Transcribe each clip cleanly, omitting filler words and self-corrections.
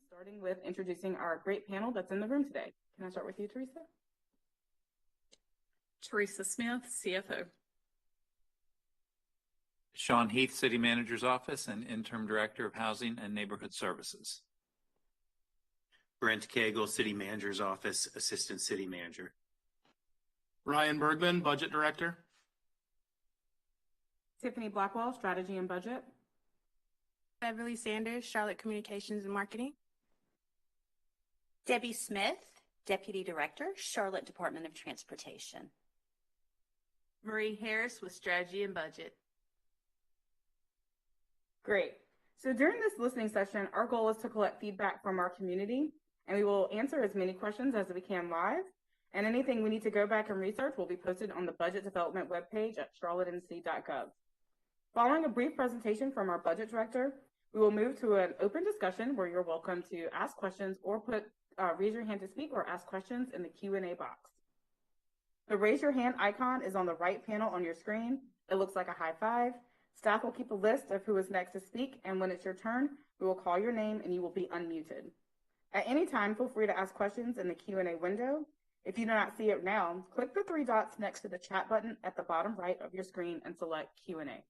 Starting with introducing our great panel that's in the room today. Can I start with you, Teresa? Teresa Smith, CFO. Sean Heath, City Manager's Office and Interim Director of Housing and Neighborhood Services. Brent Cagle, City Manager's Office, Assistant City Manager. Ryan Bergman, Budget Director. Tiffany Blackwell, Strategy and Budget. Beverly Sanders, Charlotte Communications and Marketing. Debbie Smith, Deputy Director, Charlotte Department of Transportation. Marie Harris with Strategy and Budget. Great. So during this listening session, our goal is to collect feedback from our community, and we will answer as many questions as we can live. And anything we need to go back and research will be posted on the budget development webpage at charlottenc.gov. Following a brief presentation from our budget director, we will move to an open discussion where you're welcome to ask questions or raise your hand to speak or ask questions in the Q&A box. The raise your hand icon is on the right panel on your screen. It looks like a high five. Staff will keep a list of who is next to speak, and when it's your turn, we will call your name and you will be unmuted. At any time, feel free to ask questions in the Q&A window. If you do not see it now, click the three dots next to the chat button at the bottom right of your screen and select Q&A.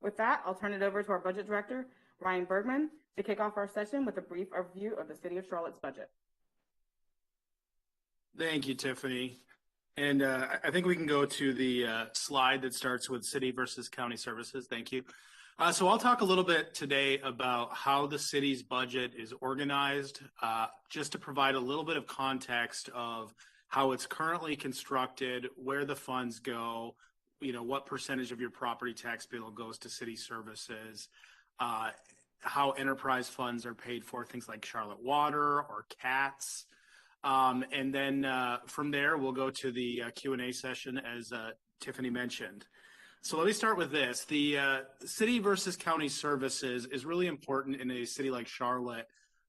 With that, I'll turn it over to our budget director, Ryan Bergman, to kick off our session with a brief overview of the City of Charlotte's budget. Thank you, Tiffany. And I think we can go to the slide that starts with city versus county services. Thank you. So I'll talk a little bit today about how the city's budget is organized, just to provide a little bit of context of how it's currently constructed, where the funds go, what percentage of your property tax bill goes to city services, how enterprise funds are paid for, things like Charlotte Water or CATS. And then from there, we'll go to the Q&A session, as Tiffany mentioned. So let me start with this. The city versus county services is really important in a city like Charlotte,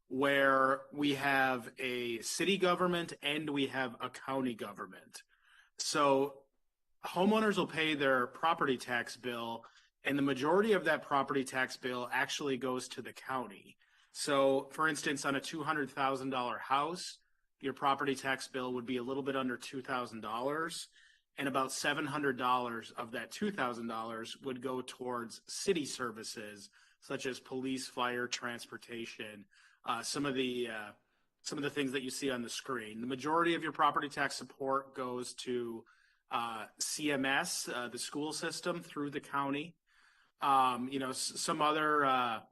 where we have a city government and we have a county government. So homeowners will pay their property tax bill, and the majority of that property tax bill actually goes to the county. So, for instance, on a $200,000 house, your property tax bill would be a little bit under $2,000, and about $700 of that $2,000 would go towards city services such as police, fire, transportation, some of the things that you see on the screen. The majority of your property tax support goes to CMS, the school system, through the county. Some other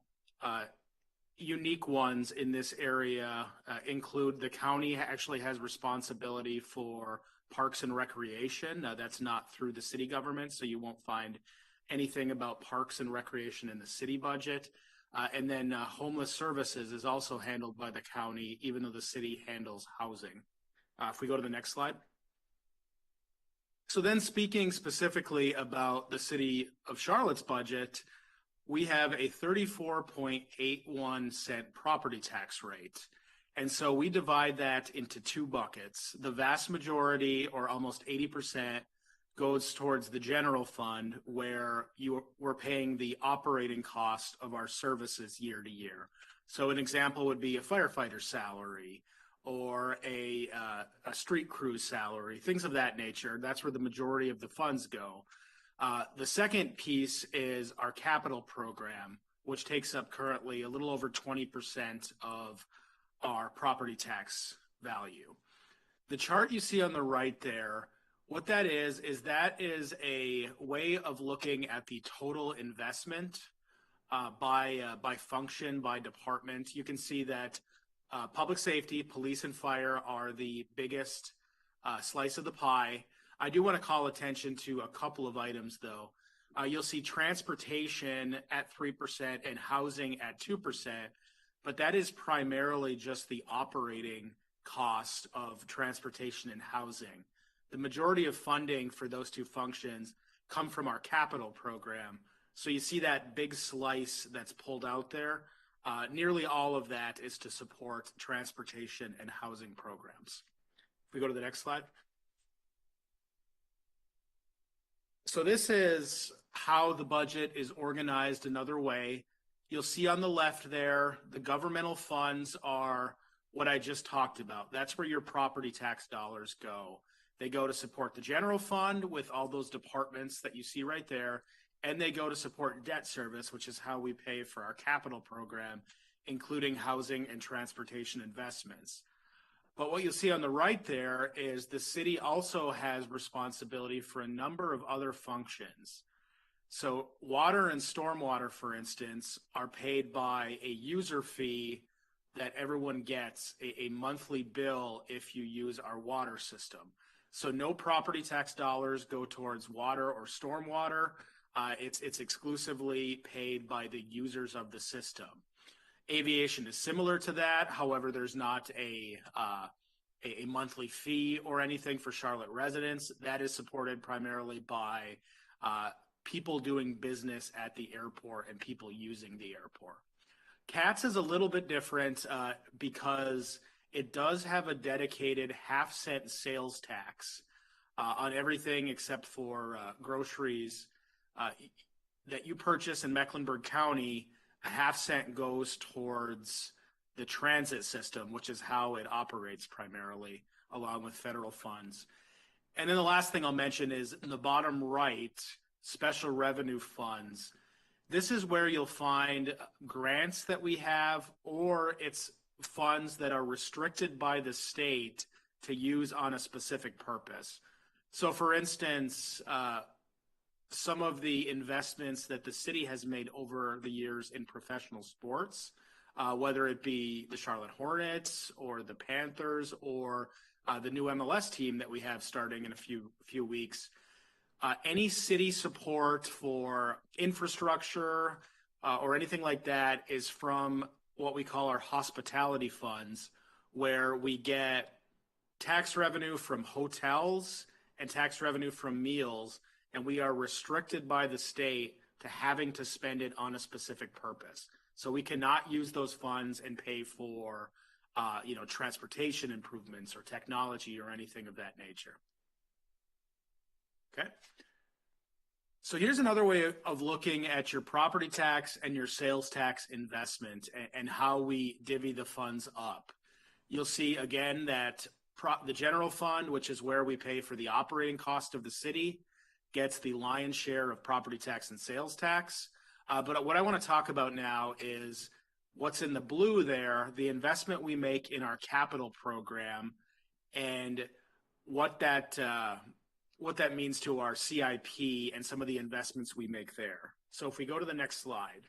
unique ones in this area include the county actually has responsibility for parks and recreation. That's not through the city government, so you won't find anything about parks and recreation in the city budget. And then homeless services is also handled by the county, even though the city handles housing. If we go to the next slide. So then, speaking specifically about the city of Charlotte's budget, we have a 34.81 cent property tax rate. And so we divide that into two buckets. The vast majority, or almost 80%, goes towards the general fund, where we're paying the operating cost of our services year to year. So an example would be a firefighter salary or a street crew salary, things of that nature. That's where the majority of the funds go. The second piece is our capital program, which takes up currently a little over 20% of our property tax value. The chart you see on the right there, what that is a way of looking at the total investment by function, by department. You can see that public safety, police and fire are the biggest slice of the pie. I do want to call attention to a couple of items, though. You'll see transportation at 3% and housing at 2%, but that is primarily just the operating cost of transportation and housing. The majority of funding for those two functions come from our capital program. So you see that big slice that's pulled out there. Nearly all of that is to support transportation and housing programs. If we go to the next slide. So this is how the budget is organized another way. You'll see on the left there, the governmental funds are what I just talked about. That's where your property tax dollars go. They go to support the general fund with all those departments that you see right there, and they go to support debt service, which is how we pay for our capital program, including housing and transportation investments. But what you'll see on the right there is the city also has responsibility for a number of other functions. So water and stormwater, for instance, are paid by a user fee that everyone gets, a monthly bill if you use our water system. So no property tax dollars go towards water or stormwater. It's exclusively paid by the users of the system. Aviation is similar to that. However, there's not a monthly fee or anything for Charlotte residents. That is supported primarily by people doing business at the airport and people using the airport. CATS is a little bit different because it does have a dedicated half-cent sales tax on everything except for groceries that you purchase in Mecklenburg County. A half-cent goes towards the transit system, which is how it operates primarily, along with federal funds. And then the last thing I'll mention is in the bottom right, special revenue funds. This is where you'll find grants that we have, or it's funds that are restricted by the state to use on a specific purpose. So for instance, some of the investments that the city has made over the years in professional sports, whether it be the Charlotte Hornets or the Panthers or the new MLS team that we have starting in a few weeks, any city support for infrastructure or anything like that is from what we call our hospitality funds, where we get tax revenue from hotels and tax revenue from meals, and we are restricted by the state to having to spend it on a specific purpose. So we cannot use those funds and pay for, transportation improvements or technology or anything of that nature. Okay. So here's another way of looking at your property tax and your sales tax investment and how we divvy the funds up. You'll see again that the general fund, which is where we pay for the operating cost of the city, gets the lion's share of property tax and sales tax. But what I want to talk about now is what's in the blue there, the investment we make in our capital program and what that means to our CIP and some of the investments we make there. So if we go to the next slide.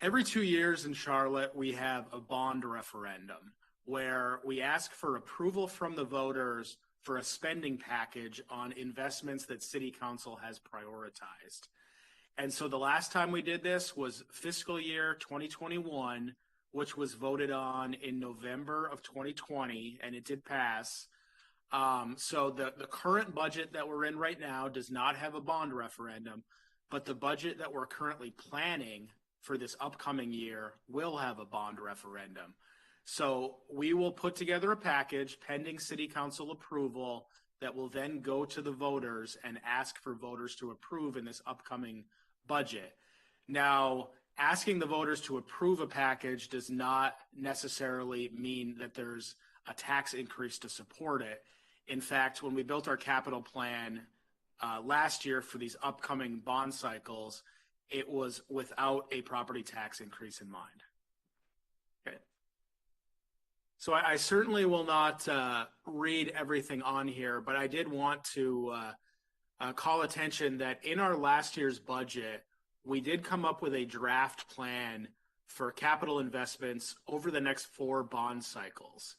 Every 2 years in Charlotte, we have a bond referendum where we ask for approval from the voters for a spending package on investments that City Council has prioritized. And so the last time we did this was fiscal year 2021, which was voted on in November of 2020, and it did pass. So the current budget that we're in right now does not have a bond referendum, but the budget that we're currently planning for this upcoming year will have a bond referendum. So we will put together a package pending City Council approval that will then go to the voters and ask for voters to approve in this upcoming budget. Now, asking the voters to approve a package does not necessarily mean that there's a tax increase to support it. In fact, when we built our capital plan last year for these upcoming bond cycles, it was without a property tax increase in mind. Okay. So I certainly will not read everything on here, but I did want to call attention that in our last year's budget, we did come up with a draft plan for capital investments over the next 4 bond cycles.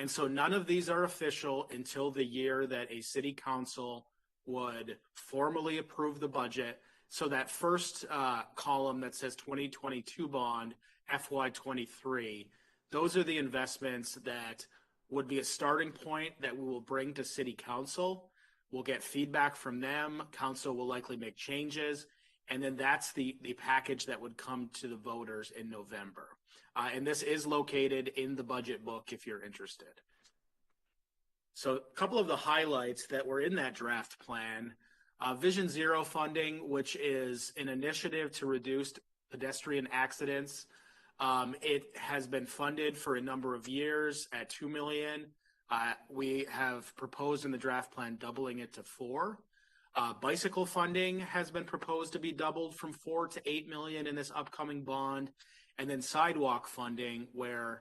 And so none of these are official until the year that a city council would formally approve the budget. So that first column that says 2022 bond, FY2023, those are the investments that would be a starting point that we will bring to city council. We'll get feedback from them. Council will likely make changes. And then that's the package that would come to the voters in November. And this is located in the budget book if you're interested. So a couple of the highlights that were in that draft plan, Vision Zero funding, which is an initiative to reduce pedestrian accidents. It has been funded for a number of years at $2 million. We have proposed in the draft plan doubling it to $4 million. Bicycle funding has been proposed to be doubled from $4 to $8 million in this upcoming bond. And then sidewalk funding, where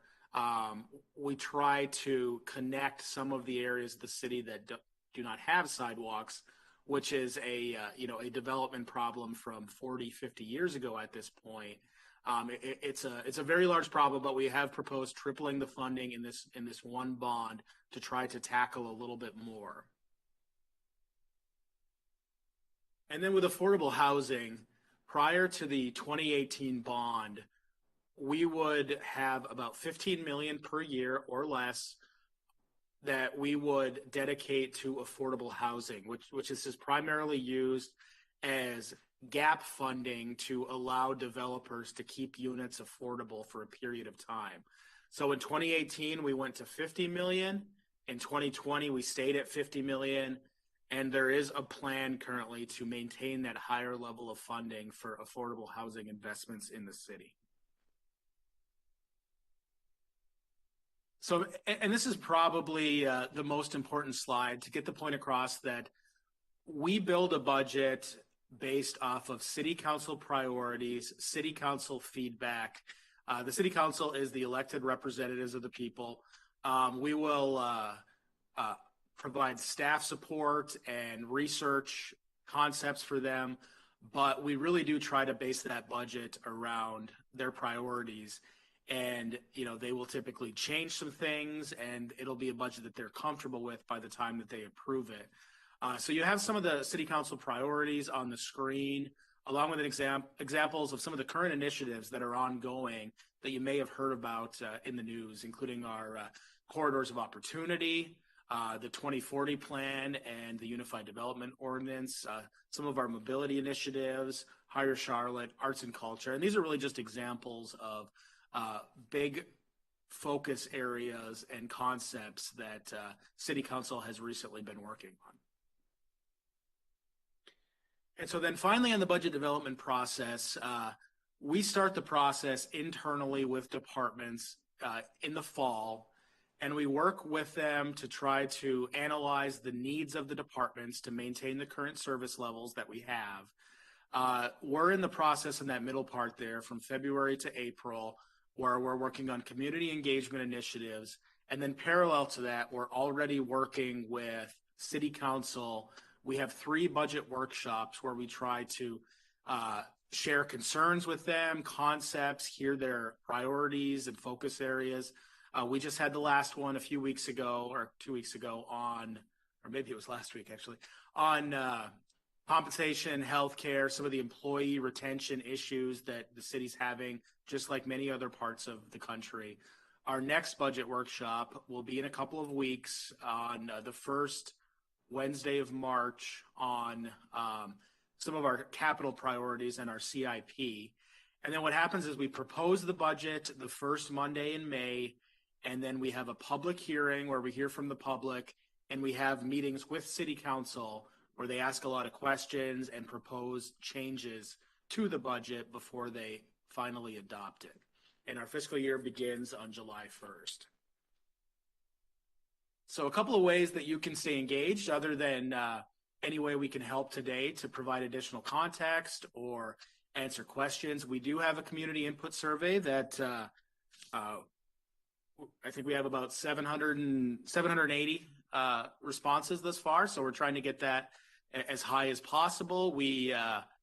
we try to connect some of the areas of the city that do not have sidewalks, which is a development problem from 40, 50 years ago at this point. It's a very large problem, but we have proposed tripling the funding in this one bond to try to tackle a little bit more. And then with affordable housing, prior to the 2018 bond, we would have about $15 million per year or less that we would dedicate to affordable housing, which is primarily used as gap funding to allow developers to keep units affordable for a period of time. So in 2018, we went to $50 million. In 2020, we stayed at $50 million. And there is a plan currently to maintain that higher level of funding for affordable housing investments in the city. So, and this is probably the most important slide to get the point across that we build a budget based off of city council priorities, city council feedback. The city council is the elected representatives of the people. We will provide staff support and research concepts for them, but we really do try to base that budget around their priorities. And, they will typically change some things, and it'll be a budget that they're comfortable with by the time that they approve it. So you have some of the city council priorities on the screen, along with examples of some of the current initiatives that are ongoing that you may have heard about in the news, including our corridors of opportunity, the 2040 plan, and the Unified Development Ordinance, some of our mobility initiatives, Hire Charlotte, arts and culture. And these are really just examples of big focus areas and concepts that City Council has recently been working on. And so then finally on the budget development process, we start the process internally with departments in the fall, and we work with them to try to analyze the needs of the departments to maintain the current service levels that we have. We're in the process in that middle part there from February to April, where we're working on community engagement initiatives. And then parallel to that, we're already working with City Council. We have 3 budget workshops where we try to share concerns with them, concepts, hear their priorities and focus areas. We just had the last one a few weeks ago, or 2 weeks ago on, or maybe it was last week actually, on compensation, healthcare, some of the employee retention issues that the city's having, just like many other parts of the country. Our next budget workshop will be in a couple of weeks on the first Wednesday of March on some of our capital priorities and our CIP. And then what happens is we propose the budget the first Monday in May, and then we have a public hearing where we hear from the public, and we have meetings with City Council where they ask a lot of questions and propose changes to the budget before they finally adopt it. And our fiscal year begins on July 1st. So a couple of ways that you can stay engaged other than any way we can help today to provide additional context or answer questions. We do have a community input survey that I think we have about 780 responses thus far. So we're trying to get that as high as possible. We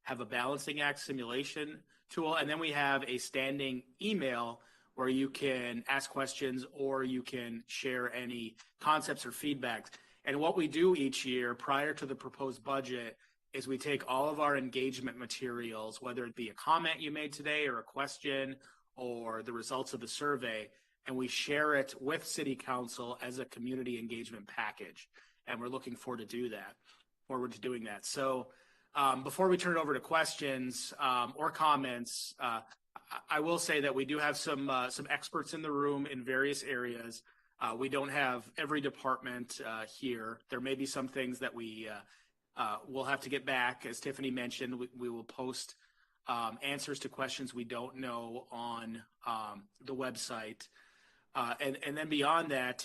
have a balancing act simulation tool, and then we have a standing email where you can ask questions or you can share any concepts or feedbacks. And what we do each year prior to the proposed budget is we take all of our engagement materials, whether it be a comment you made today or a question or the results of the survey, and we share it with City Council as a community engagement package. And we're looking forward to doing that. So before we turn it over to questions or comments, I will say that we do have some experts in the room in various areas. We don't have every department here. There may be some things that we will have to get back. As Tiffany mentioned, we will post answers to questions we don't know on the website. And then beyond that,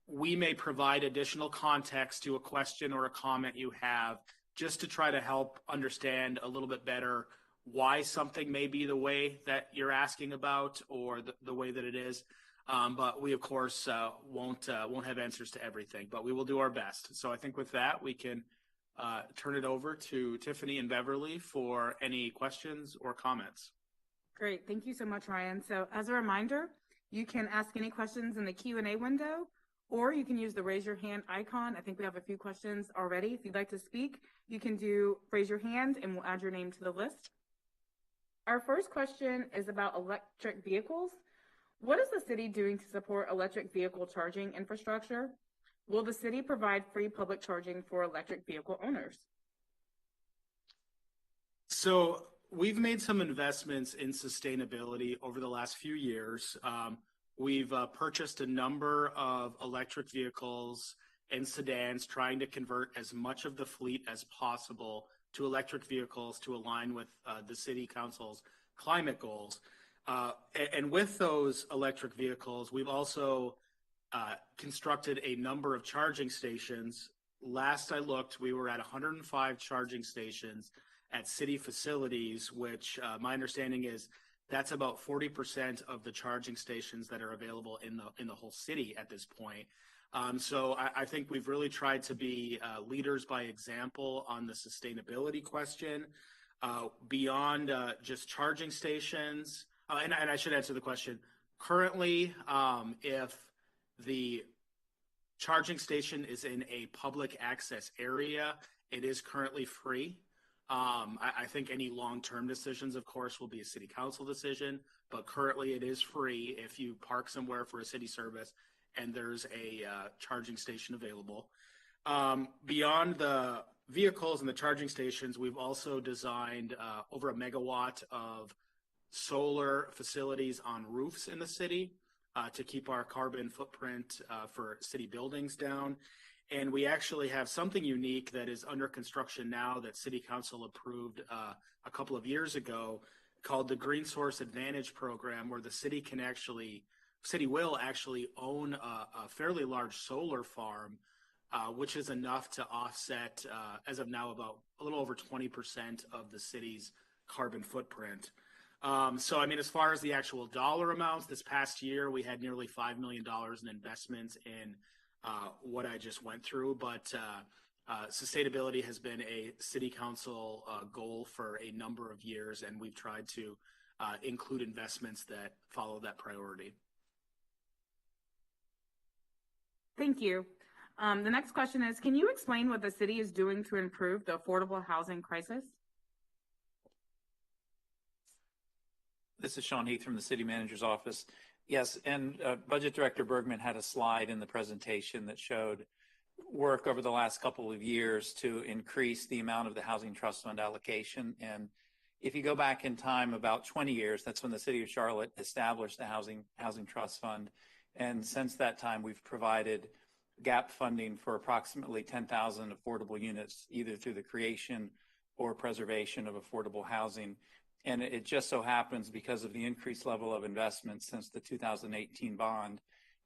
we may provide additional context to a question or a comment you have just to try to help understand a little bit better why something may be the way that you're asking about or the way that it is. But we, of course, won't have answers to everything, but we will do our best. So I think with that, we can turn it over to Tiffany and Beverly for any questions or comments. Great. Thank you so much, Ryan. So as a reminder, you can ask any questions in the Q&A window, or you can use the raise your hand icon. I think we have a few questions already. If you'd like to speak, you can raise your hand and we'll add your name to the list. Our first question is about electric vehicles. What is the city doing to support electric vehicle charging infrastructure? Will the city provide free public charging for electric vehicle owners? So we've made some investments in sustainability over the last few years. We've purchased a number of electric vehicles and sedans, trying to convert as much of the fleet as possible to electric vehicles to align with the City Council's climate goals. And with those electric vehicles, we've also constructed a number of charging stations. Last I looked, we were at 105 charging stations at city facilities, which my understanding is that's about 40% of the charging stations that are available in the whole city at this point. So I think we've really tried to be leaders by example on the sustainability question. Beyond just charging stations, and I should answer the question. Currently, if the charging station is in a public access area, it is currently free. I think any long-term decisions, of course, will be a city council decision, but currently it is free if you park somewhere for a city service and there's a charging station available. Beyond the vehicles and the charging stations, we've also designed over 1 megawatt of solar facilities on roofs in the city to keep our carbon footprint for city buildings down. And we actually have something unique that is under construction now that City Council approved a couple of years ago called the Green Source Advantage Program, where the city will actually own a fairly large solar farm, which is enough to offset, as of now, about a little over 20% of the city's carbon footprint. So, I mean, as far as the actual dollar amounts, this past year, we had nearly $5 million in investments in what I just went through, but sustainability has been a city council goal for a number of years, and we've tried to include investments that follow that priority. Thank you. The next question is, can you explain what the city is doing to improve the affordable housing crisis? This is Sean Heath from the City Manager's Office. Yes, and Budget Director Bergman had a slide in the presentation that showed work over the last couple of years to increase the amount of the Housing Trust Fund allocation. And if you go back in time about 20 years, that's when the City of Charlotte established the Housing Trust Fund. And since that time, we've provided gap funding for approximately 10,000 affordable units, either through the creation or preservation of affordable housing. And it just so happens, because of the increased level of investment since the 2018 bond,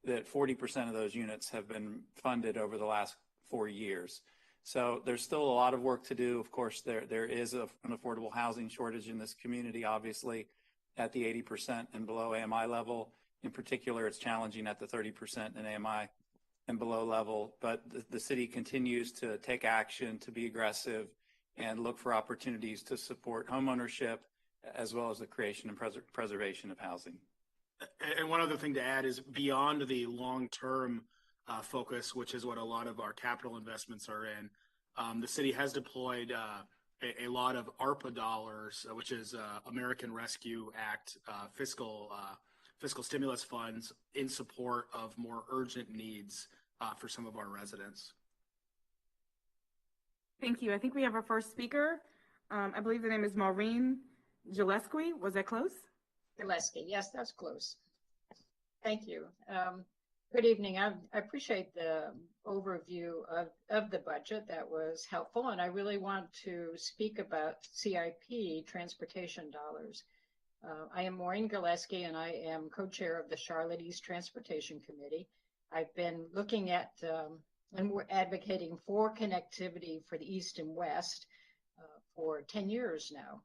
that 40% of those units have been funded over the last 4 years. So there's still a lot of work to do. Of course, there is an affordable housing shortage in this community, obviously, at the 80% and below AMI level. In particular, it's challenging at the 30% in AMI and below level. But the city continues to take action, to be aggressive, and look for opportunities to support homeownership, as well as the creation and preservation of housing. And one other thing to add is beyond the long-term focus, which is what a lot of our capital investments are in, the city has deployed a lot of ARPA dollars, which is American Rescue Act fiscal stimulus funds in support of more urgent needs for some of our residents. Thank you. I think we have our first speaker. I believe the name is Maureen Gillespie. Was that close? Gillespie. Yes, that's close. Thank you. Good evening. I appreciate the overview of the budget. That was helpful. And I really want to speak about CIP transportation dollars. I am Maureen Gillespie, and I am co-chair of the Charlotte East Transportation Committee. I've been looking at and we're advocating for connectivity for the East and West for 10 years now.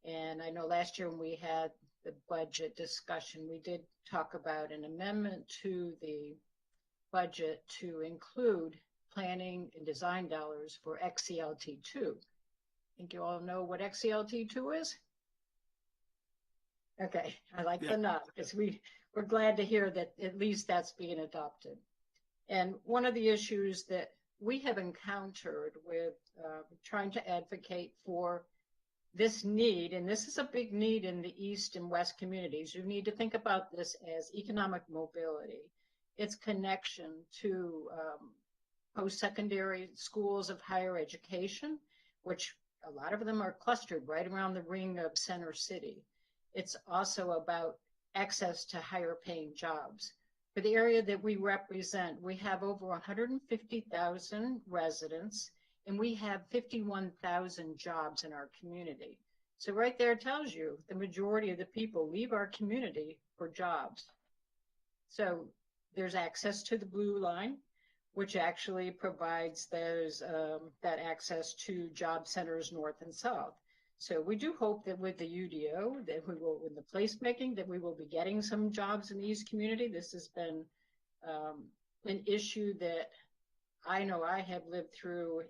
And I know last year when we had the budget discussion, we did talk about an amendment to the budget to include planning and design dollars for XCLT2. I think you all know what XCLT2 is? Okay, I like the nod because we're glad to hear that at least that's being adopted. And one of the issues that we have encountered with trying to advocate for this need, and this is a big need in the East and West communities, you need to think about this as economic mobility, its connection to post-secondary schools of higher education, which a lot of them are clustered right around the ring of Center City. It's also about access to higher paying jobs. For the area that we represent, we have over 150,000 residents, and we have 51,000 jobs in our community. So right there tells you the majority of the people leave our community for jobs. So there's access to the Blue Line, which actually provides those that access to job centers north and south. So we do hope that with the UDO, that we will, in the placemaking, that we will be getting some jobs in the East community. This has been an issue that I know I have lived through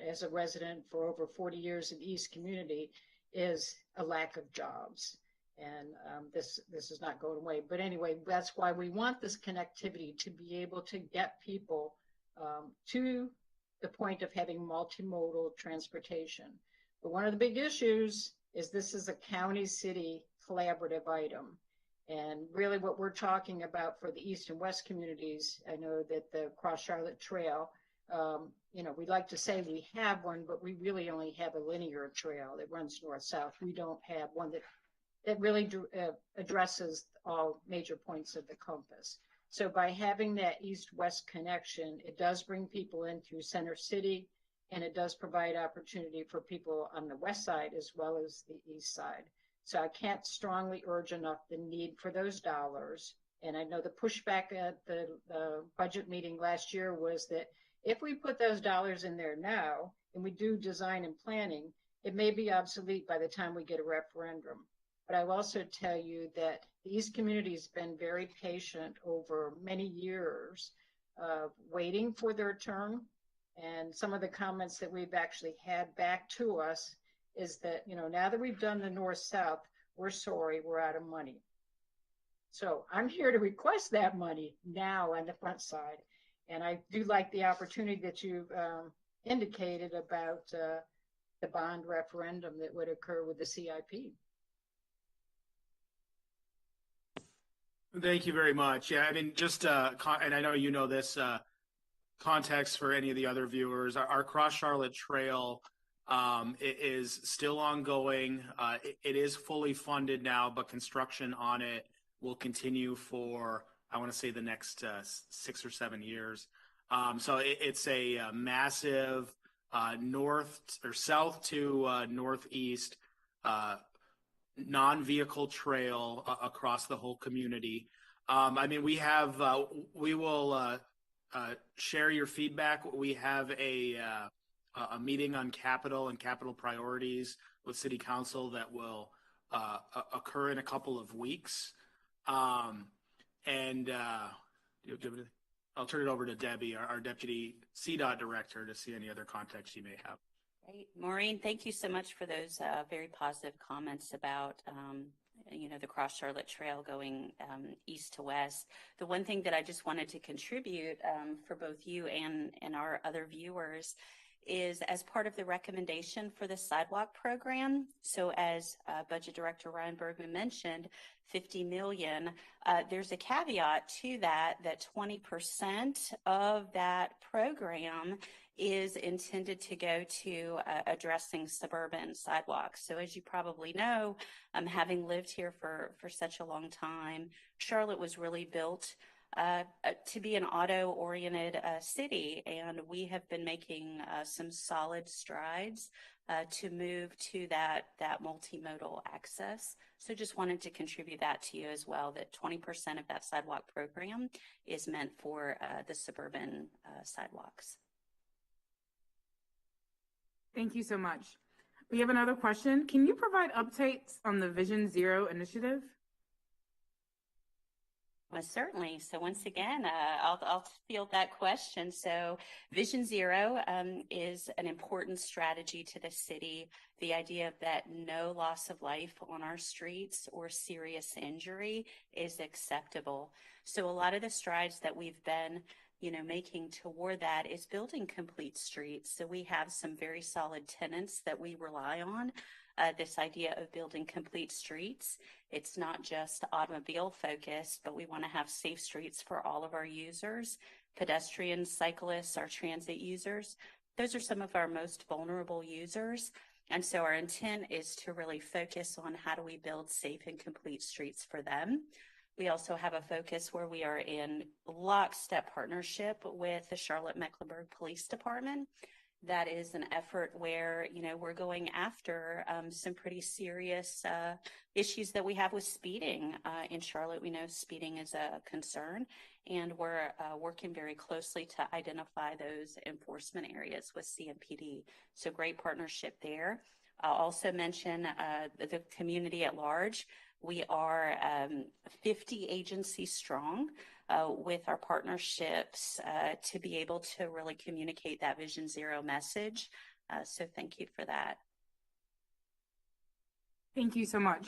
as a resident for over 40 years in the East community, is a lack of jobs. And this is not going away. But anyway, that's why we want this connectivity to be able to get people to the point of having multimodal transportation. But one of the big issues is this is a county-city collaborative item. And really what we're talking about for the East and West communities, I know that the Cross Charlotte Trail, we'd like to say we have one, but we really only have a linear trail that runs north-south. We don't have one that really addresses all major points of the compass. So by having that east-west connection, it does bring people in through Center City, and it does provide opportunity for people on the west side as well as the east side. So I can't strongly urge enough the need for those dollars. And I know the pushback at the budget meeting last year was that if we put those dollars in there now and we do design and planning, it may be obsolete by the time we get a referendum. But I will also tell you that the East community has been very patient over many years of waiting for their turn. And some of the comments that we've actually had back to us is that, now that we've done the north-south, we're sorry, we're out of money. So I'm here to request that money now on the front side. And I do like the opportunity that you've indicated about the bond referendum that would occur with the CIP. Thank you very much. Yeah, I mean, just, and I know you know this, context for any of the other viewers, our Cross Charlotte Trail is still ongoing. It is fully funded now, but construction on it will continue for, I want to say, the next 6 or 7 years. So it's a massive north or south to northeast non-vehicle trail across the whole community. I mean, we will share your feedback. We have a meeting on capital and capital priorities with City Council that will occur in a couple of weeks. I'll turn it over to Debbie, our Deputy CDOT Director, to see any other context you may have. Great. Maureen, thank you so much for those very positive comments about the Cross Charlotte Trail going east to west. The one thing that I just wanted to contribute for both you and our other viewers is as part of the recommendation for the sidewalk program. So as Budget Director Ryan Bergman mentioned, 50 million, there's a caveat to that 20% of that program is intended to go to addressing suburban sidewalks. So as you probably know, having lived here for such a long time, Charlotte was really built to be an auto-oriented city, and we have been making some solid strides to move to that multimodal access. So just wanted to contribute that to you as well, that 20% of that sidewalk program is meant for the suburban sidewalks. Thank you so much. We have another question. Can you provide updates on the Vision Zero initiative? Well, certainly. So once again, I'll field that question. So Vision Zero is an important strategy to the city. The idea that no loss of life on our streets or serious injury is acceptable. So a lot of the strides that we've been making toward that is building complete streets. So we have some very solid tenets that we rely on. This idea of building complete streets. It's not just automobile focused, but we want to have safe streets for all of our users, pedestrians, cyclists, our transit users. Those are some of our most vulnerable users. And so our intent is to really focus on how do we build safe and complete streets for them. We also have a focus where we are in lockstep partnership with the Charlotte-Mecklenburg Police Department. That is an effort where, we're going after some pretty serious issues that we have with speeding. In Charlotte, we know speeding is a concern, and we're working very closely to identify those enforcement areas with CMPD. So great partnership there. I'll also mention the community at large. We are 50 agencies strong with our partnerships to be able to really communicate that Vision Zero message. So thank you for that. Thank you so much.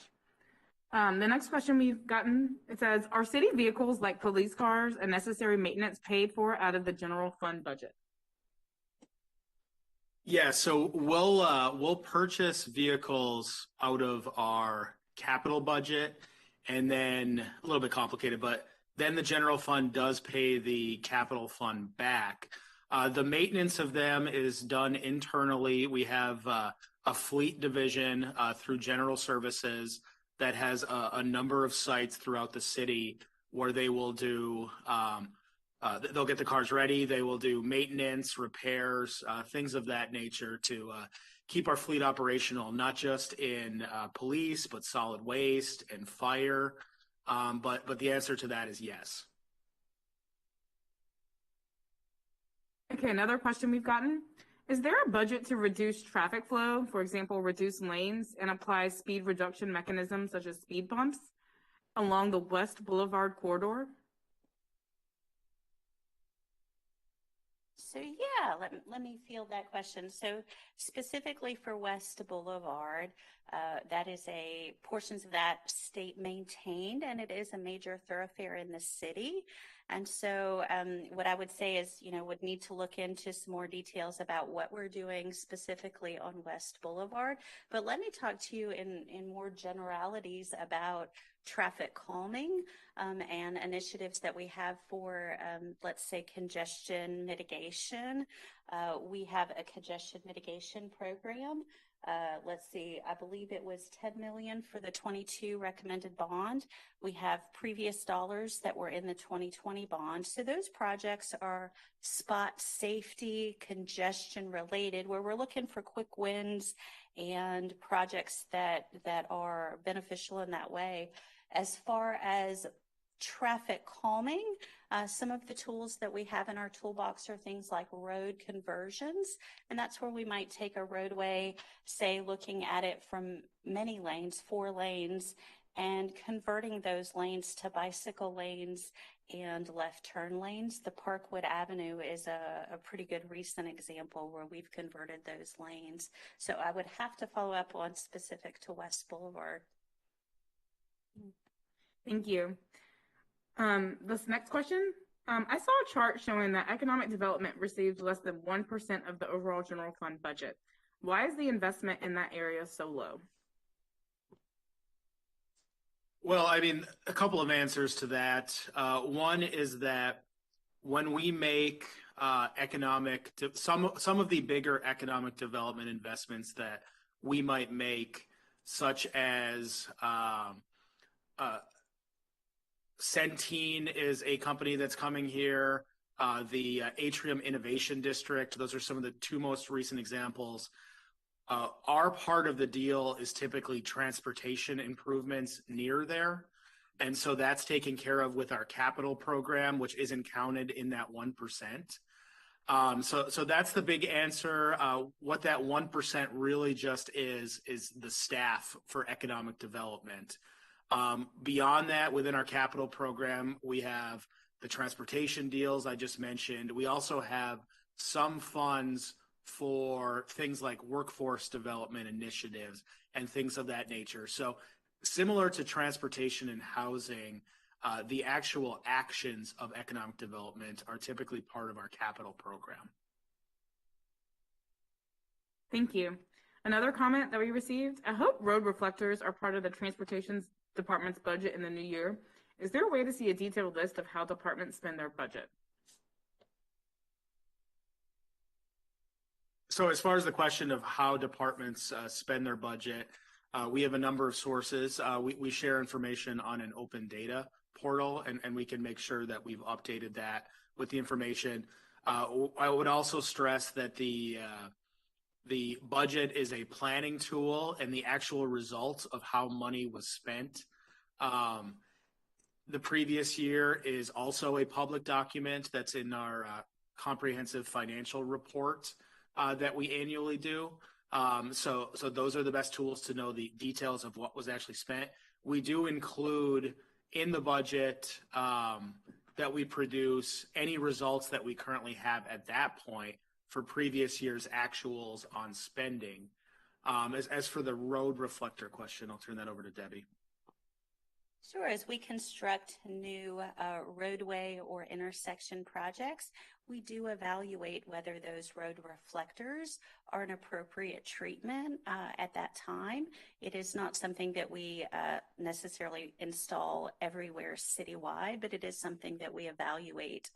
The next question we've gotten, it says, are city vehicles like police cars and necessary maintenance paid for out of the general fund budget? Yeah, so we'll purchase vehicles out of our capital budget, and then a little bit complicated, but then the general fund does pay the capital fund back. The maintenance of them is done internally. We have a fleet division through General Services that has a number of sites throughout the city where they will do, they'll get the cars ready, they will do maintenance, repairs, things of that nature to keep our fleet operational, not just in police, but solid waste and fire. But the answer to that is yes. Okay, another question we've gotten. Is there a budget to reduce traffic flow, for example, reduce lanes and apply speed reduction mechanisms such as speed bumps along the West Boulevard corridor? So yeah, let me field that question. So specifically for West Boulevard, that is portions of that state maintained, and it is a major thoroughfare in the city. And so what I would say is, would need to look into some more details about what we're doing specifically on West Boulevard. But let me talk to you in more generalities about traffic calming and initiatives that we have for, let's say, congestion mitigation. We have a congestion mitigation program. Let's see, I believe it was $10 million for the 22 recommended bond. We have previous dollars that were in the 2020 bond. So those projects are spot safety, congestion related, where we're looking for quick wins and projects that are beneficial in that way. As far as traffic calming, some of the tools that we have in our toolbox are things like road conversions, and that's where we might take a roadway, say looking at it from many lanes, 4 lanes, and converting those lanes to bicycle lanes and left turn lanes. The Parkwood Avenue is a pretty good recent example where we've converted those lanes. So I would have to follow up on specific to West Boulevard. Thank you. This next question, I saw a chart showing that economic development receives less than 1% of the overall general fund budget. Why is the investment in that area so low? Well, I mean, a couple of answers to that. One is that when we make some of the bigger economic development investments that we might make, such as Centene is a company that's coming here. The Atrium Innovation District, those are some of the two most recent examples. Our part of the deal is typically transportation improvements near there. And so that's taken care of with our capital program, which isn't counted in that 1%. So that's the big answer. What that 1% really just is the staff for economic development. Beyond that, within our capital program, we have the transportation deals I just mentioned. We also have some funds for things like workforce development initiatives and things of that nature. So similar to transportation and housing, the actual actions of economic development are typically part of our capital program. Thank you. Another comment that we received, I hope road reflectors are part of the transportation department's budget in the new year. Is there a way to see a detailed list of how departments spend their budget? So as far as the question of how departments spend their budget, we have a number of sources. We share information on an open data portal, and we can make sure that we've updated that with the information. I would also stress that the budget is a planning tool, and the actual results of how money was spent the previous year is also a public document that's in our comprehensive financial report that we annually do. So those are the best tools to know the details of what was actually spent. We do include in the budget that we produce any results that we currently have at that point for previous year's actuals on spending. As for the road reflector question, I'll turn that over to Debbie. Sure. As we construct new roadway or intersection projects, we do evaluate whether those road reflectors are an appropriate treatment at that time. It is not something that we necessarily install everywhere citywide, but it is something that we evaluate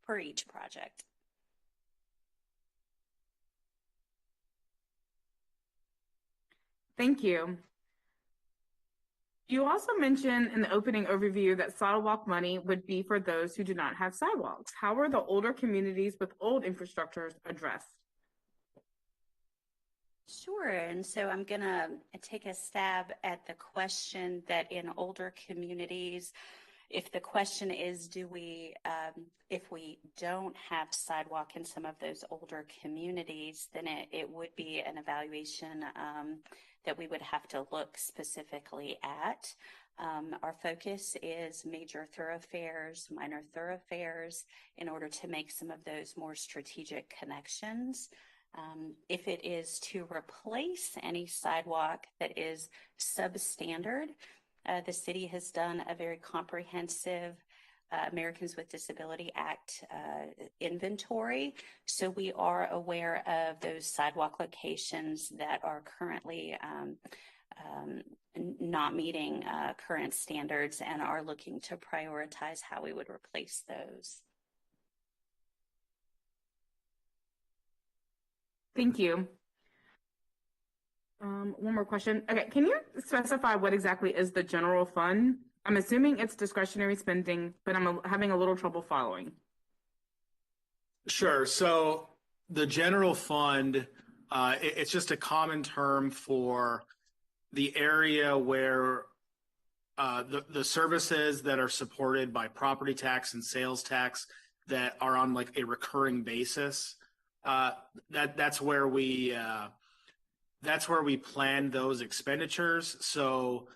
per each project. Thank you. You also mentioned in the opening overview that sidewalk money would be for those who do not have sidewalks. How are the older communities with old infrastructures addressed? Sure. And so I'm going to take a stab at the question that in older communities, if the question is, if we don't have sidewalk in some of those older communities, then it would be an evaluation that we would have to look specifically at. Our focus is major thoroughfares, minor thoroughfares, in order to make some of those more strategic connections. If it is to replace any sidewalk that is substandard, the city has done a very comprehensive Americans with Disability Act inventory. So we are aware of those sidewalk locations that are currently not meeting current standards and are looking to prioritize how we would replace those. Thank you. One more question. Okay, can you specify what exactly is the general fund? I'm assuming it's discretionary spending, but I'm having a little trouble following. Sure. So the general fund, it's just a common term for the area where the services that are supported by property tax and sales tax that are on like a recurring basis. That's where we plan those expenditures. So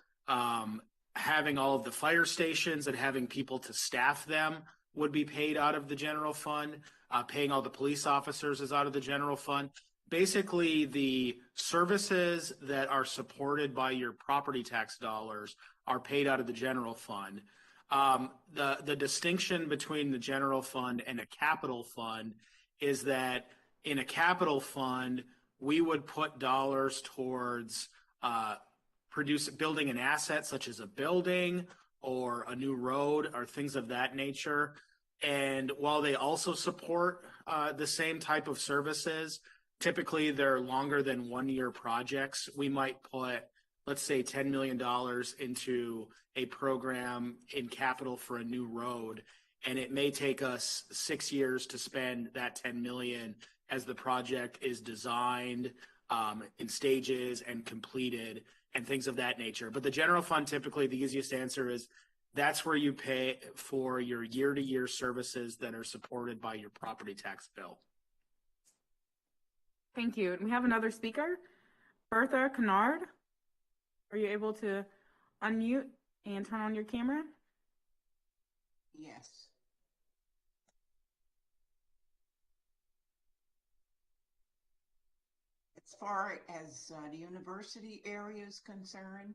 having all of the fire stations and having people to staff them would be paid out of the general fund. Paying all the police officers is out of the general fund. basically the services that are supported by your property tax dollars are paid out of the general fund. The distinction between the general fund and a capital fund is that in a capital fund, we would put dollars towards building an asset such as a building or a new road or things of that nature. And while they also support the same type of services, typically they're longer than 1 year projects. We might put, let's say, $10 million into a program in capital for a new road, and it may take us 6 years to spend that $10 million as the project is designed in stages and completed and things of that nature. But the general fund, typically the easiest answer is that's where you pay for your year-to-year services that are supported by your property tax bill. Thank you. And we have another speaker, Bertha Kennard. Are you able to unmute and turn on your camera? Yes. As far as the university area is concerned,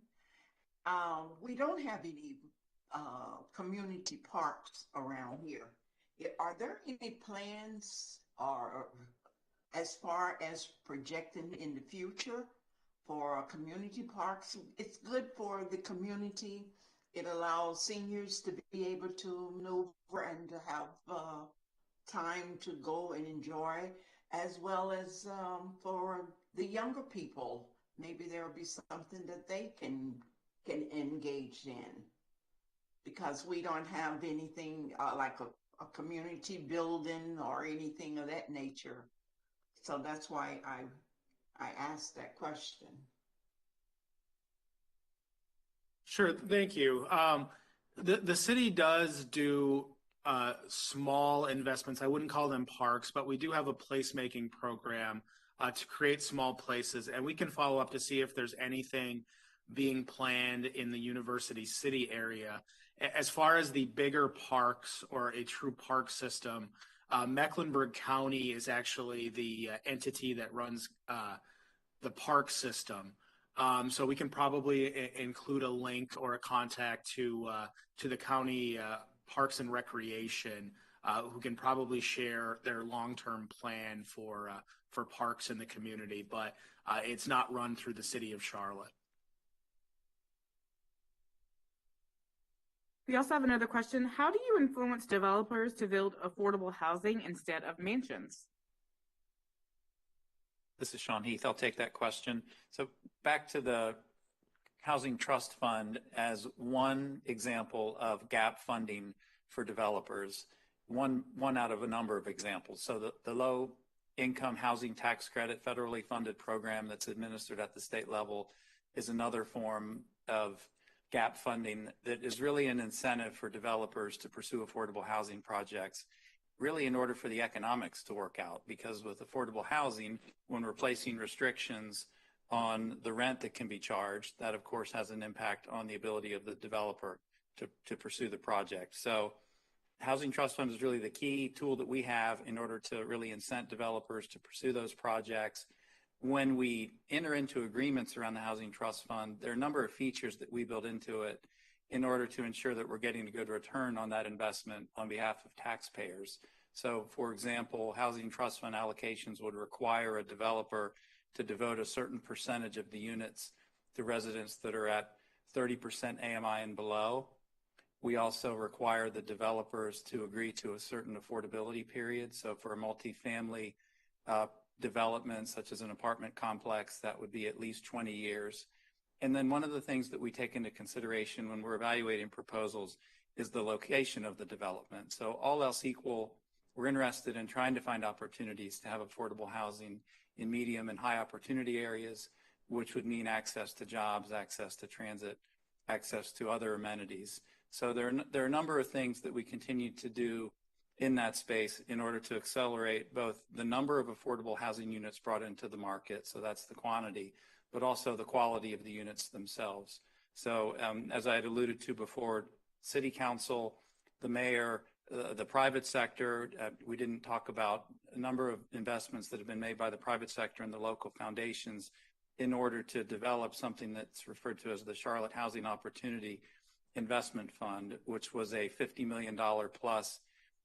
we don't have any community parks around here. Are there any plans or as far as projecting in the future for community parks? It's good for the community. It allows seniors to be able to maneuver and to have time to go and enjoy, as well as for the younger people. Maybe there'll be something that they can engage in, because we don't have anything like a community building or anything of that nature. So that's why I asked that question. Sure, thank you. The city does do small investments. I wouldn't call them parks, but we do have a placemaking program to create small places, and we can follow up to see if there's anything being planned in the University City area. As far as the bigger parks or a true park system, Mecklenburg County is actually the entity that runs the park system. So we can probably include a link or a contact to the county Parks and Recreation, who can probably share their long-term plan for parks in the community, but it's not run through the city of Charlotte. We also have another question. How do you influence developers to build affordable housing instead of mansions? This is Sean Heath. I'll take that question. So back to the Housing Trust Fund as one example of gap funding for developers, one out of a number of examples. So the low income housing tax credit federally funded program that's administered at the state level is another form of gap funding that is really an incentive for developers to pursue affordable housing projects, really in order for the economics to work out. Because with affordable housing, when we're placing restrictions on the rent that can be charged, that of course has an impact on the ability of the developer to pursue the project. So Housing Trust Fund is really the key tool that we have in order to really incent developers to pursue those projects. When we enter into agreements around the Housing Trust Fund, there are a number of features that we build into it in order to ensure that we're getting a good return on that investment on behalf of taxpayers. So, for example, Housing Trust Fund allocations would require a developer to devote a certain percentage of the units to residents that are at 30% AMI and below. We also require the developers to agree to a certain affordability period. So for a multifamily development, such as an apartment complex, that would be at least 20 years. And then one of the things that we take into consideration when we're evaluating proposals is the location of the development. So all else equal, we're interested in trying to find opportunities to have affordable housing in medium and high opportunity areas, which would mean access to jobs, access to transit, access to other amenities. So there are a number of things that we continue to do in that space in order to accelerate both the number of affordable housing units brought into the market, so that's the quantity, but also the quality of the units themselves. So as I had alluded to before, City Council, the mayor, The private sector, we didn't talk about a number of investments that have been made by the private sector and the local foundations in order to develop something that's referred to as the Charlotte Housing Opportunity Investment Fund, which was a $50 million plus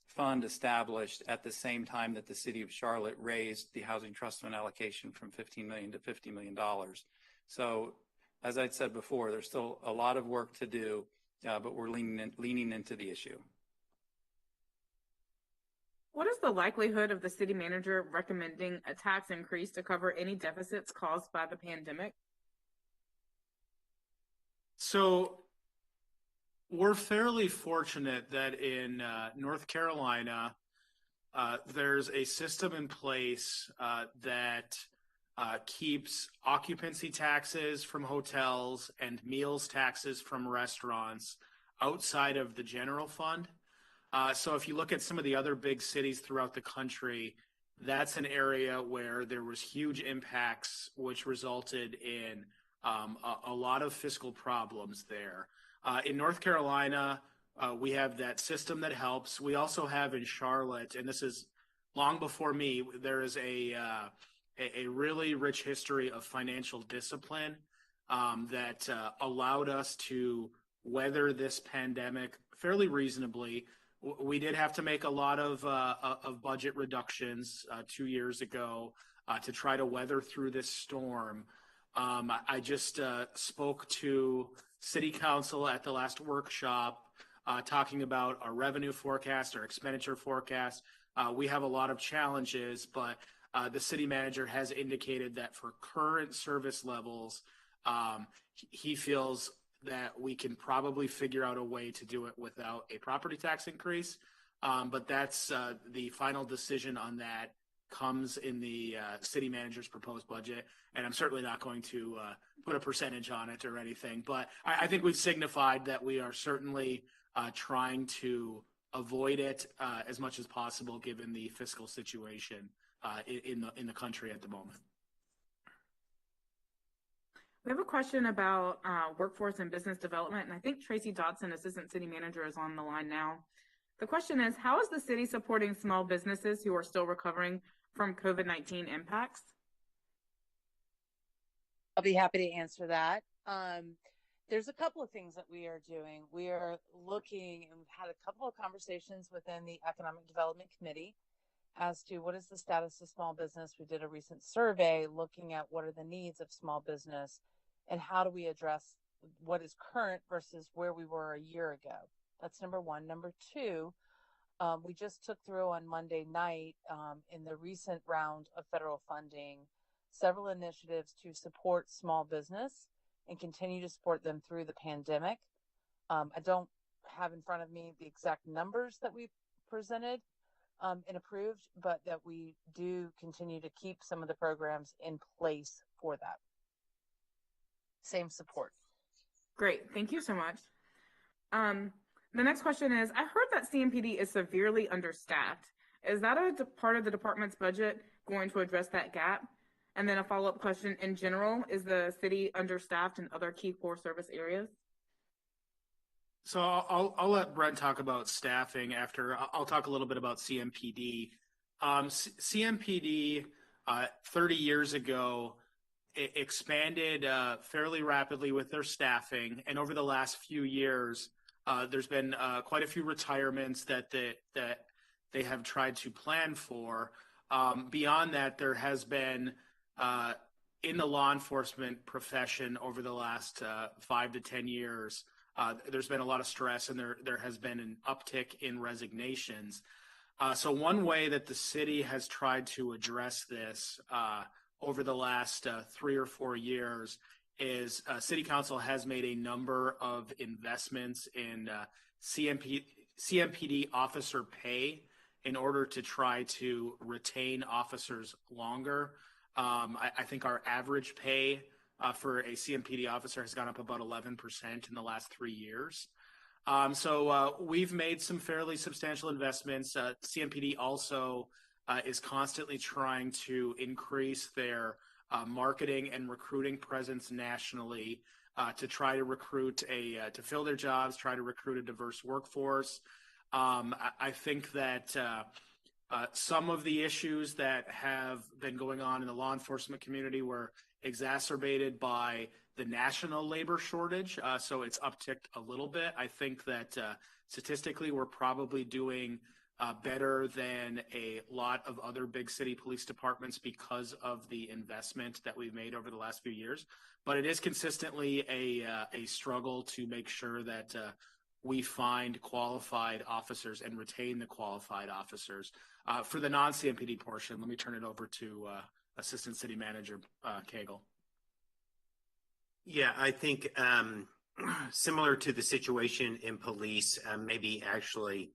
fund established at the same time that the city of Charlotte raised the Housing Trust Fund allocation from $15 million to $50 million. So as I said before, there's still a lot of work to do, but we're leaning into the issue. What is the likelihood of the city manager recommending a tax increase to cover any deficits caused by the pandemic? So we're fairly fortunate that in North Carolina, there's a system in place that keeps occupancy taxes from hotels and meals taxes from restaurants outside of the general fund. So if you look at some of the other big cities throughout the country, that's an area where there was huge impacts, which resulted in a lot of fiscal problems there. In North Carolina, we have that system that helps. We also have in Charlotte, and this is long before me, there is a really rich history of financial discipline that allowed us to weather this pandemic fairly reasonably. We did have to make a lot of budget reductions 2 years ago to try to weather through this storm. I just spoke to City Council at the last workshop talking about our revenue forecast, our expenditure forecast. We have a lot of challenges, but the city manager has indicated that for current service levels, he feels that we can probably figure out a way to do it without a property tax increase. But that's the final decision on that comes in the city manager's proposed budget. And I'm certainly not going to put a percentage on it or anything. But I think we've signified that we are certainly trying to avoid it as much as possible given the fiscal situation in the country at the moment. We have a question about workforce and business development, and I think Tracy Dodson, Assistant City Manager, is on the line now. The question is, how is the city supporting small businesses who are still recovering from COVID-19 impacts? I'll be happy to answer that. There's a couple of things that we are doing. We are looking, and we've had a couple of conversations within the Economic Development Committee as to what is the status of small business. We did a recent survey looking at what are the needs of small business and how do we address what is current versus where we were a year ago. That's number one. Number two, we just took through on Monday night in the recent round of federal funding several initiatives to support small business and continue to support them through the pandemic. I don't have in front of me the exact numbers that we presented and approved, but that we do continue to keep some of the programs in place for that. Same support. Great, thank you so much. The next question is, I heard that CMPD is severely understaffed. Is that a part of the department's budget going to address that gap? And then a follow-up question, in general, is the city understaffed in other key core service areas? So I'll let Brent talk about staffing after. I'll talk a little bit about CMPD. CMPD 30 years ago expanded fairly rapidly with their staffing, and over the last few years, there's been quite a few retirements that they have tried to plan for. Beyond that, there has been in the law enforcement profession over the last 5 to 10 years. There's been a lot of stress, and there has been an uptick in resignations. So one way that the city has tried to address this over the last 3 or 4 years is City Council has made a number of investments in CMPD officer pay in order to try to retain officers longer. I think our average pay for a CMPD officer has gone up about 11% in the last 3 years. So we've made some fairly substantial investments. CMPD also is constantly trying to increase their marketing and recruiting presence nationally to try to recruit to fill their jobs, try to recruit a diverse workforce. I think that some of the issues that have been going on in the law enforcement community were exacerbated by the national labor shortage. So it's upticked a little bit. I think that statistically, we're probably doing better than a lot of other big city police departments because of the investment that we've made over the last few years. But it is consistently a struggle to make sure that we find qualified officers and retain the qualified officers. For the non-CMPD portion, let me turn it over to Assistant City Manager Cagle. Yeah, I think similar to the situation in police, maybe actually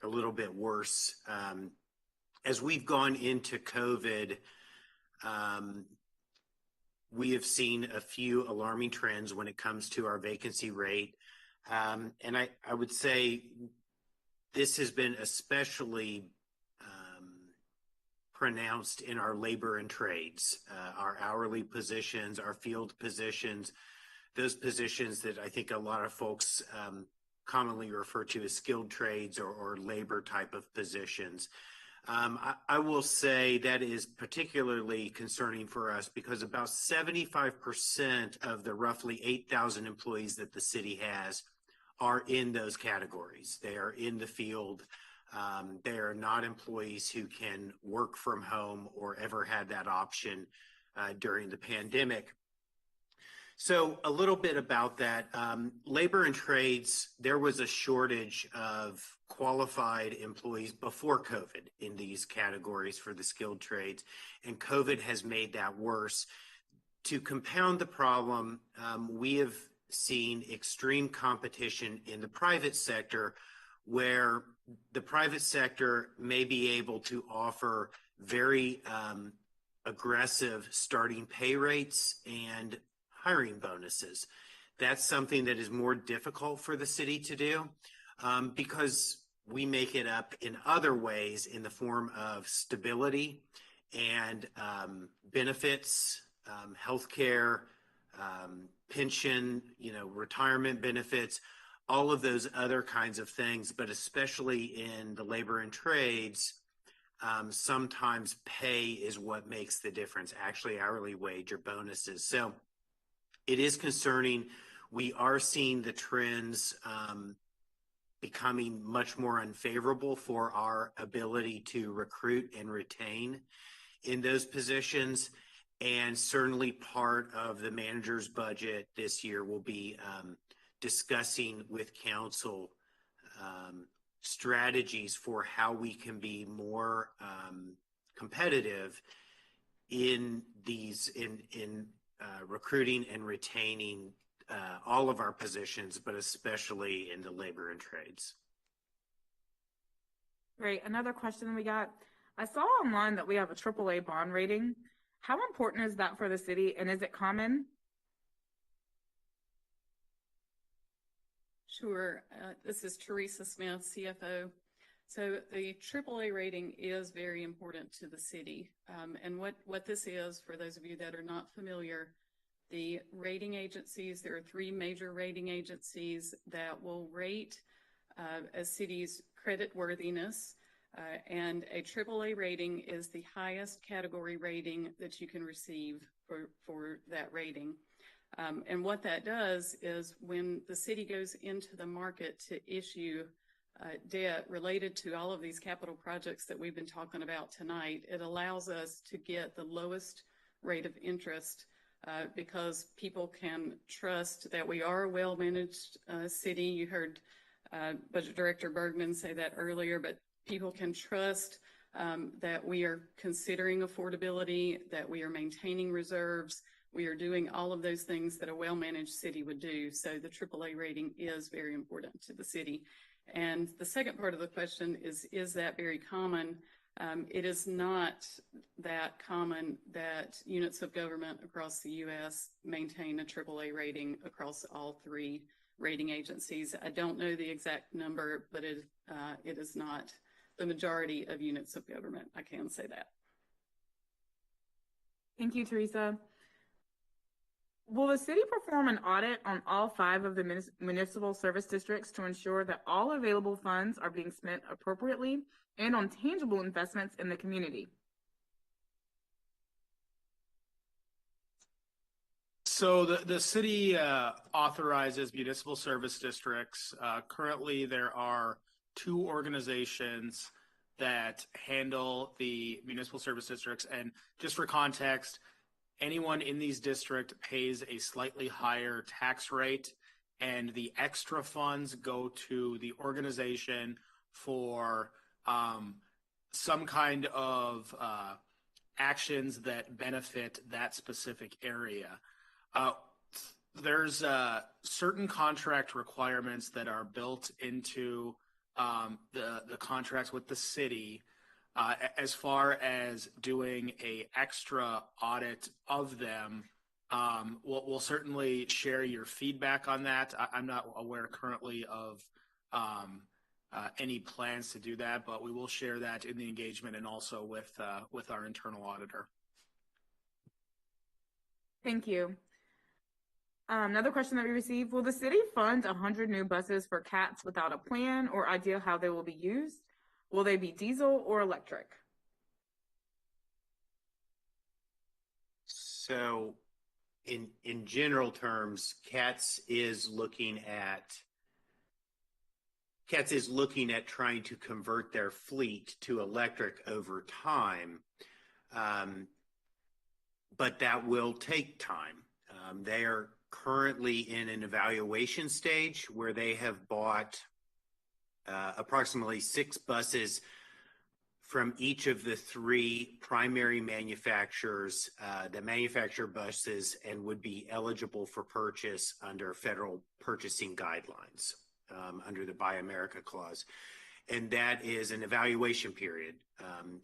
a little bit worse. As we've gone into COVID, we have seen a few alarming trends when it comes to our vacancy rate. And I would say this has been especially pronounced in our labor and trades, our hourly positions, our field positions, those positions that I think a lot of folks commonly refer to as skilled trades or labor type of positions. I will say that is particularly concerning for us because about 75% of the roughly 8,000 employees that the city has are in those categories. They are in the field. They are not employees who can work from home or ever had that option during the pandemic. So a little bit about that. Labor and trades, there was a shortage of qualified employees before COVID in these categories for the skilled trades, and COVID has made that worse. To compound the problem, we have seen extreme competition in the private sector where the private sector may be able to offer very aggressive starting pay rates and hiring bonuses. That's something that is more difficult for the city to do because we make it up in other ways in the form of stability and benefits, healthcare, pension, retirement benefits, all of those other kinds of things, but especially in the labor and trades, sometimes pay is what makes the difference, actually hourly wage or bonuses. So it is concerning. We are seeing the trends becoming much more unfavorable for our ability to recruit and retain in those positions. And certainly part of the manager's budget this year will be discussing with council strategies for how we can be more competitive in these in recruiting and retaining all of our positions, but especially in the labor and trades. Great. Another question we got. I saw online that we have a AAA bond rating. How important is that for the city, and is it common? Sure. This is Teresa Smith, CFO. So the AAA rating is very important to the city. And what this is, for those of you that are not familiar, the rating agencies, there are three major rating agencies that will rate a city's credit worthiness. And a AAA rating is the highest category rating that you can receive for that rating. And what that does is when the city goes into the market to issue debt related to all of these capital projects that we've been talking about tonight, it allows us to get the lowest rate of interest because people can trust that we are a well-managed city. You heard Budget Director Bergman say that earlier, but people can trust that we are considering affordability, that we are maintaining reserves, we are doing all of those things that a well-managed city would do. So the AAA rating is very important to the city. And the second part of the question is that very common? It is not that common that units of government across the U.S. maintain a AAA rating across all three rating agencies. I don't know the exact number, but it is not the majority of units of government. I can say that. Thank you, Teresa. Will the city perform an audit on all 5 of the municipal service districts to ensure that all available funds are being spent appropriately and on tangible investments in the community? So the city authorizes municipal service districts. Currently, there are 2 organizations that handle the municipal service districts. And just for context, anyone in these districts pays a slightly higher tax rate, and the extra funds go to the organization for some kind of actions that benefit that specific area. There's certain contract requirements that are built into the contracts with the city as far as doing a extra audit of them. We'll certainly share your feedback on that. I'm not aware currently of any plans to do that, but we will share that in the engagement and also with our internal auditor. Thank you. Another question that we received, will the city fund 100 new buses for CATS without a plan or idea how they will be used? Will they be diesel or electric? So in general terms, CATS is looking at trying to convert their fleet to electric over time, but that will take time. They are currently in an evaluation stage where they have bought approximately 6 buses from each of the 3 primary manufacturers that manufacture buses and would be eligible for purchase under federal purchasing guidelines under the Buy America Clause. And that is an evaluation period.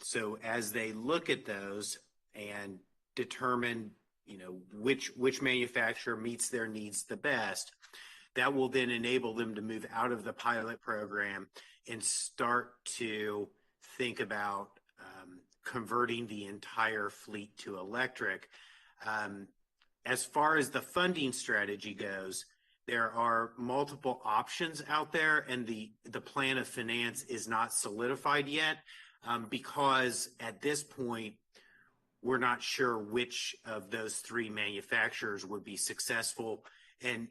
So as they look at those and determine which manufacturer meets their needs the best, that will then enable them to move out of the pilot program and start to think about converting the entire fleet to electric. As far as the funding strategy goes, there are multiple options out there, and the plan of finance is not solidified yet because at this point, we're not sure which of those 3 manufacturers would be successful. And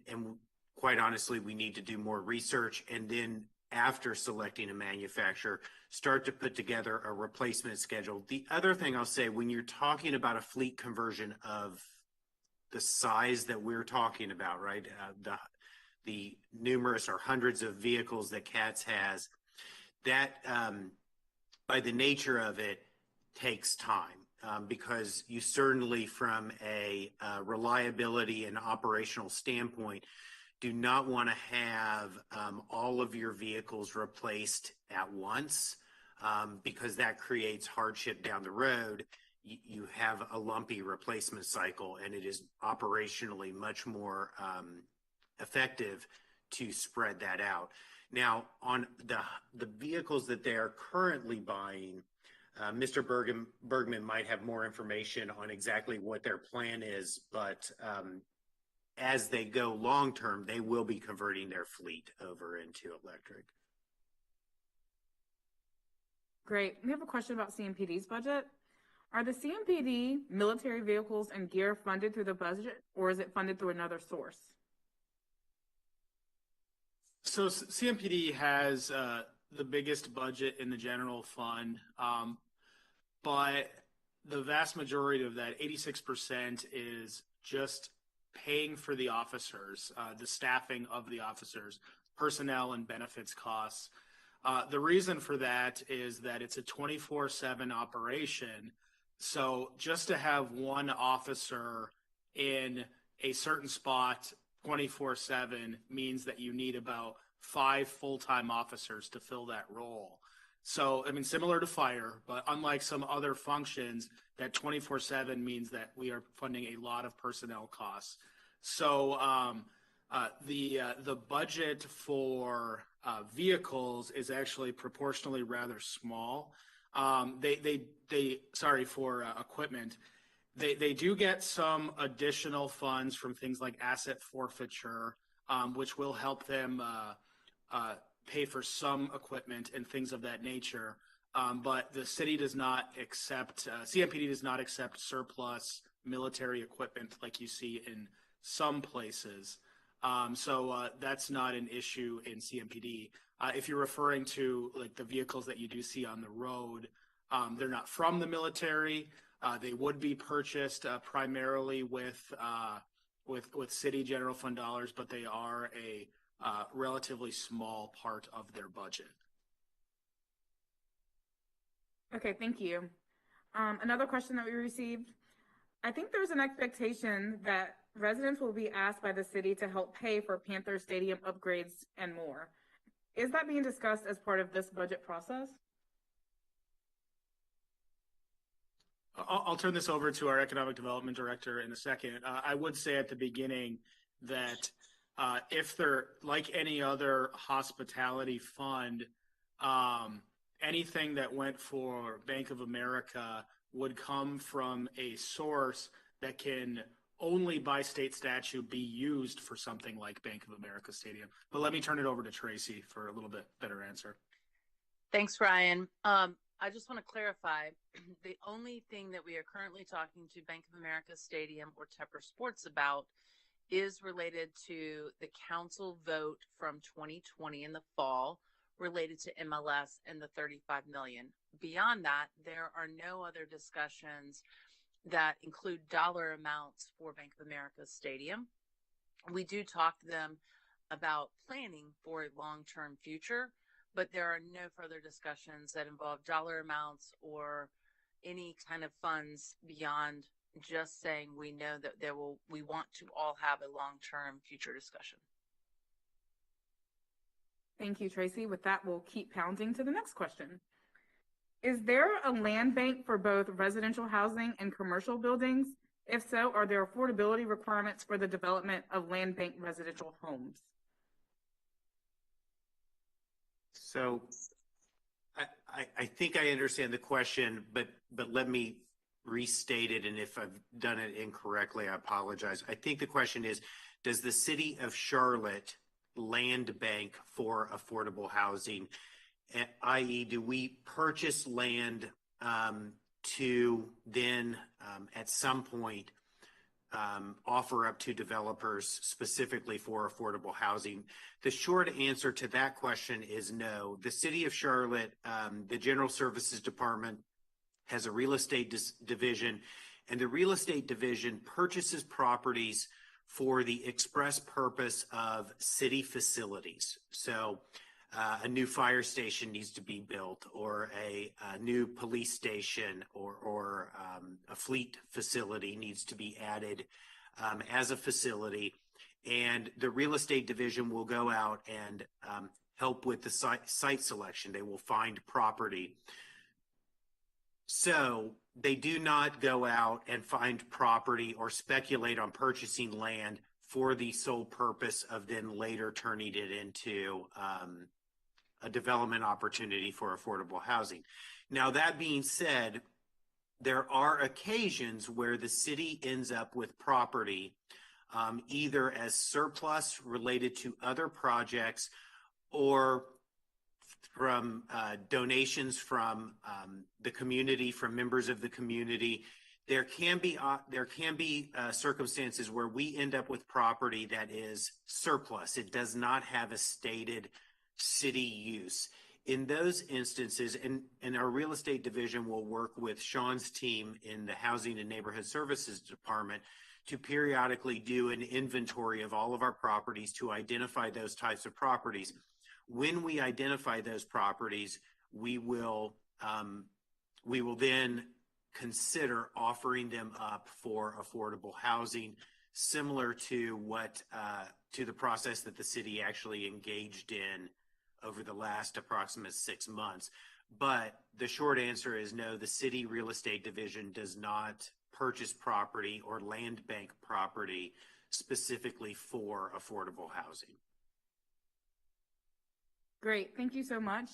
quite honestly, we need to do more research. And then after selecting a manufacturer, start to put together a replacement schedule. The other thing I'll say, when you're talking about a fleet conversion of the size that we're talking about, right? The numerous or hundreds of vehicles that CATS has, that by the nature of it takes time. Because you certainly, from a reliability and operational standpoint, do not want to have all of your vehicles replaced at once because that creates hardship down the road. You have a lumpy replacement cycle, and it is operationally much more effective to spread that out. Now, on the vehicles that they are currently buying, Mr. Bergman might have more information on exactly what their plan is, but as they go long term, they will be converting their fleet over into electric. Great. We have a question about CMPD's budget. Are the CMPD military vehicles and gear funded through the budget, or is it funded through another source? So CMPD has the biggest budget in the general fund, but the vast majority of that, 86%, is just paying for the officers, the staffing of the officers, personnel and benefits costs. The reason for that is that it's a 24/7 operation. So just to have one officer in a certain spot 24/7 means that you need about 5 full-time officers to fill that role. So, I mean, similar to fire, but unlike some other functions, that 24/7 means that we are funding a lot of personnel costs. So the budget for vehicles is actually proportionally rather small. For equipment. They do get some additional funds from things like asset forfeiture, which will help them pay for some equipment and things of that nature. But the city does not accept, CMPD does not accept surplus military equipment like you see in some places. So that's not an issue in CMPD. If you're referring to like the vehicles that you do see on the road, they're not from the military. They would be purchased primarily with city general fund dollars, but they are a relatively small part of their budget. Okay, thank you. Another question that we received. I think there's an expectation that residents will be asked by the city to help pay for Panther Stadium upgrades and more. Is that being discussed as part of this budget process? I'll turn this over to our economic development director in a second. I would say at the beginning that if they're like any other hospitality fund, anything that went for Bank of America would come from a source that can only by state statute be used for something like Bank of America Stadium. But let me turn it over to Tracy for a little bit better answer. Thanks, Ryan. I just want to clarify, the only thing that we are currently talking to Bank of America Stadium or Tepper Sports about is related to the council vote from 2020 in the fall related to MLS and the $35 million. Beyond that, there are no other discussions that include dollar amounts for Bank of America Stadium. We do talk to them about planning for a long-term future, but there are no further discussions that involve dollar amounts or any kind of funds beyond just saying we know that we want to all have a long-term future discussion. Thank you, Tracy. With that, we'll keep pounding to the next question. Is there a land bank for both residential housing and commercial buildings? If so, are there affordability requirements for the development of land bank residential homes? So I think I understand the question, but let me restate it. And if I've done it incorrectly, I apologize. I think the question is, does the city of Charlotte land bank for affordable housing, i.e. do we purchase land to then at some point offer up to developers specifically for affordable housing? The short answer to that question is no. The city of Charlotte, the General Services Department has a real estate division, and the real estate division purchases properties for the express purpose of city facilities. So a new fire station needs to be built, or a new police station, or a fleet facility needs to be added as a facility. And the real estate division will go out and help with the site selection. They will find property. So they do not go out and find property or speculate on purchasing land for the sole purpose of then later turning it into a development opportunity for affordable housing. Now, that being said, there are occasions where the city ends up with property either as surplus related to other projects or from donations from the community, from members of the community. There can be circumstances where we end up with property that is surplus. It does not have a stated city use. In those instances, and our real estate division will work with Sean's team in the Housing and Neighborhood Services Department to periodically do an inventory of all of our properties to identify those types of properties. When we identify those properties, we will then consider offering them up for affordable housing, similar to to the process that the city actually engaged in over the last approximate 6 months. But the short answer is no, the city real estate division does not purchase property or land bank property specifically for affordable housing. Great, thank you so much.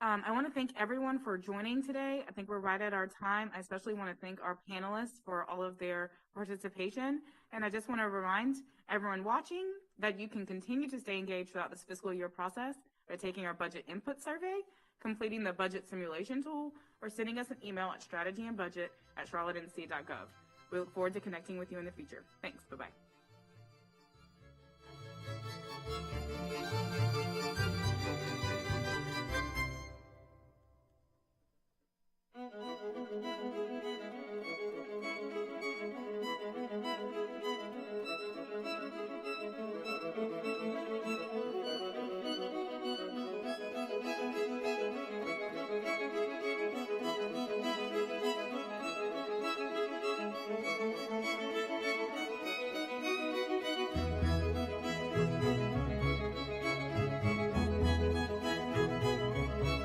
I want to thank everyone for joining today. I think we're right at our time. I especially want to thank our panelists for all of their participation. And I just want to remind everyone watching that you can continue to stay engaged throughout this fiscal year process by taking our budget input survey, completing the budget simulation tool, or sending us an email at strategyandbudget@charlottenc.gov. We look forward to connecting with you in the future. Thanks. Bye-bye.